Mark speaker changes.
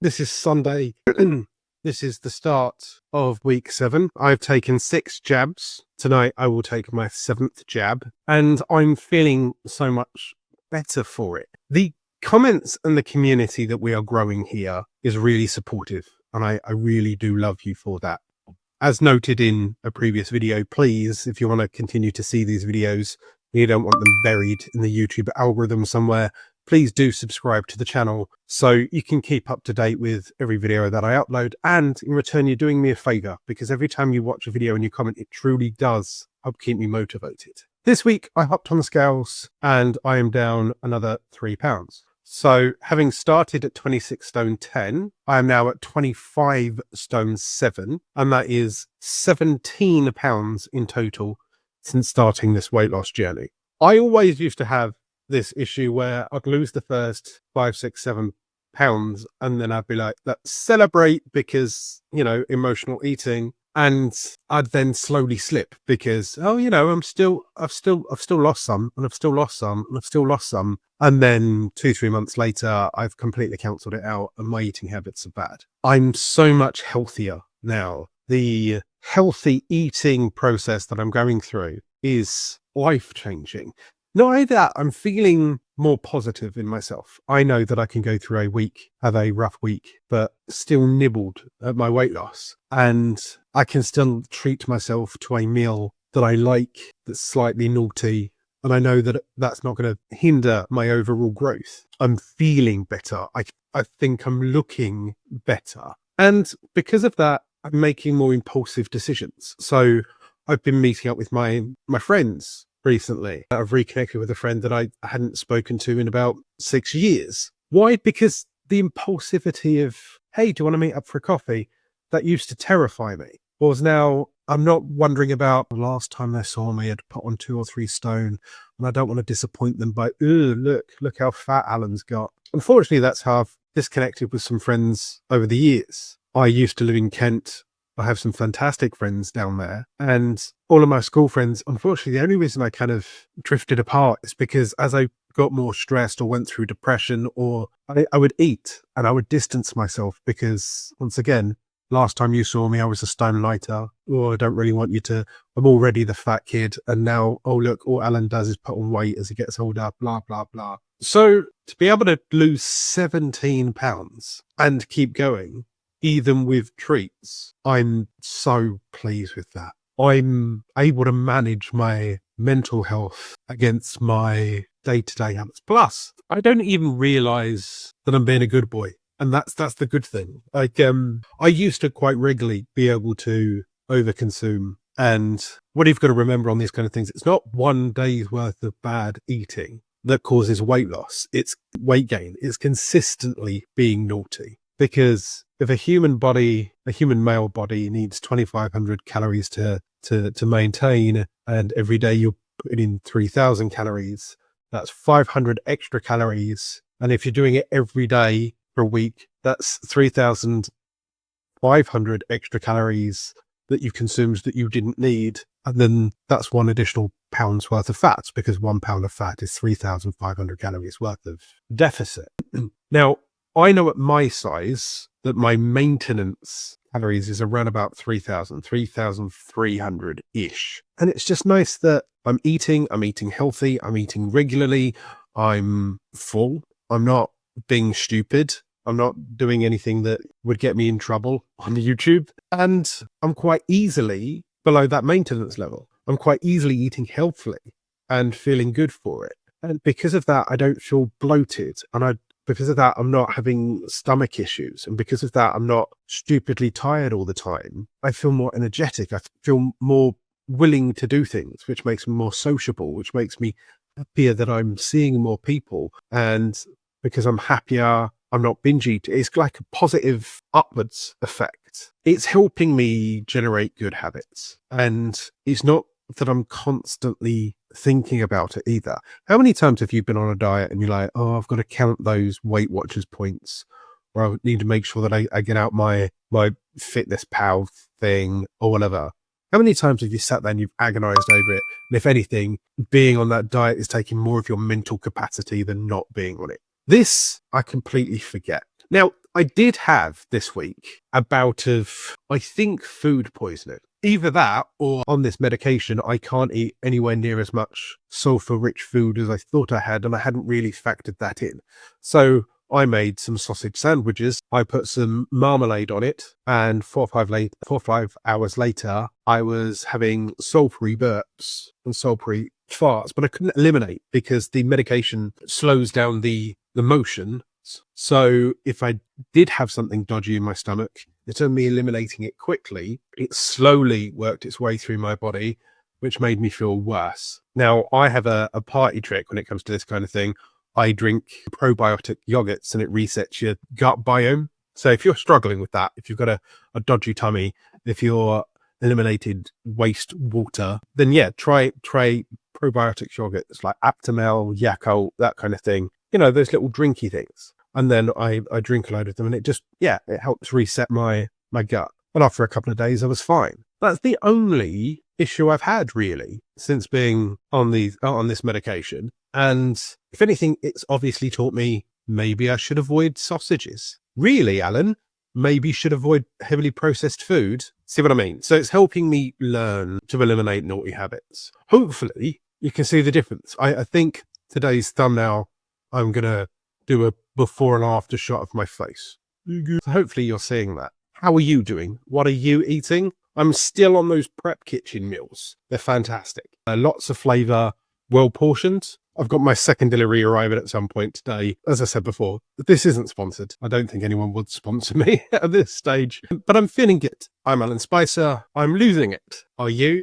Speaker 1: This is Sunday. This is the start of week 7. I've taken 6 jabs. Tonight I will take my 7th jab, and I'm feeling so much better for it. The comments and the community that we are growing here is really supportive, and I really do love you for that. As noted in a previous video, please, if you want to continue to see these videos, you don't want them buried in the YouTube algorithm somewhere, please do subscribe to the channel so you can keep up to date with every video that I upload. And in return, you're doing me a favor, because every time you watch a video and you comment, it truly does help keep me motivated. This week, I hopped on the scales and I am down another 3 pounds. So having started at 26 stone 10, I am now at 25 stone 7, and that is 17 pounds in total since starting this weight loss journey. I always used to have this issue where I'd lose the first 5, 6, 7 pounds, and then I'd be like, let's celebrate because, you know, emotional eating. And I'd then slowly slip because, oh, you know, I've still lost some, and I've still lost some, and I've still lost some. And then 2-3 months later, I've completely cancelled it out and my eating habits are bad. I'm so much healthier now. The healthy eating process that I'm going through is life-changing. Not only that, I'm feeling more positive in myself. I know that I can go through a week, have a rough week, but still nibbled at my weight loss. And I can still treat myself to a meal that I like, that's slightly naughty. And I know that that's not going to hinder my overall growth. I'm feeling better. I think I'm looking better. And because of that, I'm making more impulsive decisions. So I've been meeting up with my friends recently. I've reconnected with a friend that I hadn't spoken to in about 6 years. Why? Because the impulsivity of, hey, do you want to meet up for a coffee? That used to terrify me. Whereas now I'm not wondering about the last time they saw me, I'd put on 2 or 3 stone, and I don't want to disappoint them by, look how fat Alan's got. Unfortunately, that's how I've disconnected with some friends over the years. I used to live in Kent. I have some fantastic friends down there, and all of my school friends, unfortunately, the only reason I kind of drifted apart is because as I got more stressed or went through depression, or I would eat and I would distance myself because, once again, last time you saw me, I was a stone lighter. Oh, I don't really want you to, I'm already the fat kid. And now, oh, look, all Alan does is put on weight as he gets older, blah, blah, blah. So to be able to lose 17 pounds and keep going, even with treats, I'm so pleased with that. I'm able to manage my mental health against my day-to-day habits. Plus, I don't even realize that I'm being a good boy. And that's the good thing. Like, I used to quite regularly be able to overconsume. And what you've got to remember on these kind of things, it's not one day's worth of bad eating that causes weight loss. It's weight gain. It's consistently being naughty. Because if a human male body needs 2,500 calories to maintain, and every day you're putting in 3,000 calories, that's 500 extra calories. And if you're doing it every day for a week, that's 3,500 extra calories that you consumed that you didn't need. And then that's 1 additional pound's worth of fat, because 1 pound of fat is 3,500 calories worth of deficit. Now, I know at my size that my maintenance calories is around about 3,300-ish. And it's just nice that I'm eating healthy, I'm eating regularly, I'm full, I'm not being stupid, I'm not doing anything that would get me in trouble on YouTube, and I'm quite easily below that maintenance level. I'm quite easily eating healthily and feeling good for it. And because of that, I don't feel bloated, and because of that, I'm not having stomach issues. And because of that, I'm not stupidly tired all the time. I feel more energetic. I feel more willing to do things, which makes me more sociable, which makes me happier that I'm seeing more people. And because I'm happier, I'm not binge eating. It's like a positive upwards effect. It's helping me generate good habits. And it's not that I'm constantly thinking about it either. How many times have you been on a diet and you're like, oh, I've got to count those Weight Watchers points, or I need to make sure that I get out my Fitness Pal thing or whatever? How many times have you sat there and you've agonized over it? And if anything, being on that diet is taking more of your mental capacity than not being on it. This, I completely forget. Now, I did have this week a bout of, I think, food poisoning. Either that or on this medication, I can't eat anywhere near as much sulfur-rich food as I thought I had, and I hadn't really factored that in. So I made some sausage sandwiches. I put some marmalade on it, and 4 or 5 hours later, I was having sulfury burps and sulfury farts, but I couldn't eliminate because the medication slows down the motion. So if I did have something dodgy in my stomach, instead of me eliminating it quickly, it slowly worked its way through my body, which made me feel worse. Now, I have a party trick when it comes to this kind of thing. I drink probiotic yogurts and it resets your gut biome. So if you're struggling with that, if you've got a dodgy tummy, if you're eliminated waste water, then yeah, try probiotic yogurts like Aptamel, Yakult, that kind of thing. You know, those little drinky things. And then I drink a load of them and it just, yeah, it helps reset my gut. And after a couple of days, I was fine. That's the only issue I've had really since being on this medication. And if anything, it's obviously taught me maybe I should avoid sausages. Really, Alan, maybe should avoid heavily processed food. See what I mean? So it's helping me learn to eliminate naughty habits. Hopefully you can see the difference. I think today's thumbnail, I'm going to do a before and after shot of my face. So hopefully you're seeing that. How are you doing? What are you eating? I'm still on those prep kitchen meals. They're fantastic. Lots of flavour, well portioned. I've got my second delivery arriving at some point today. As I said before, this isn't sponsored. I don't think anyone would sponsor me at this stage, but I'm feeling good. I'm Alan Spicer. I'm losing it. Are you?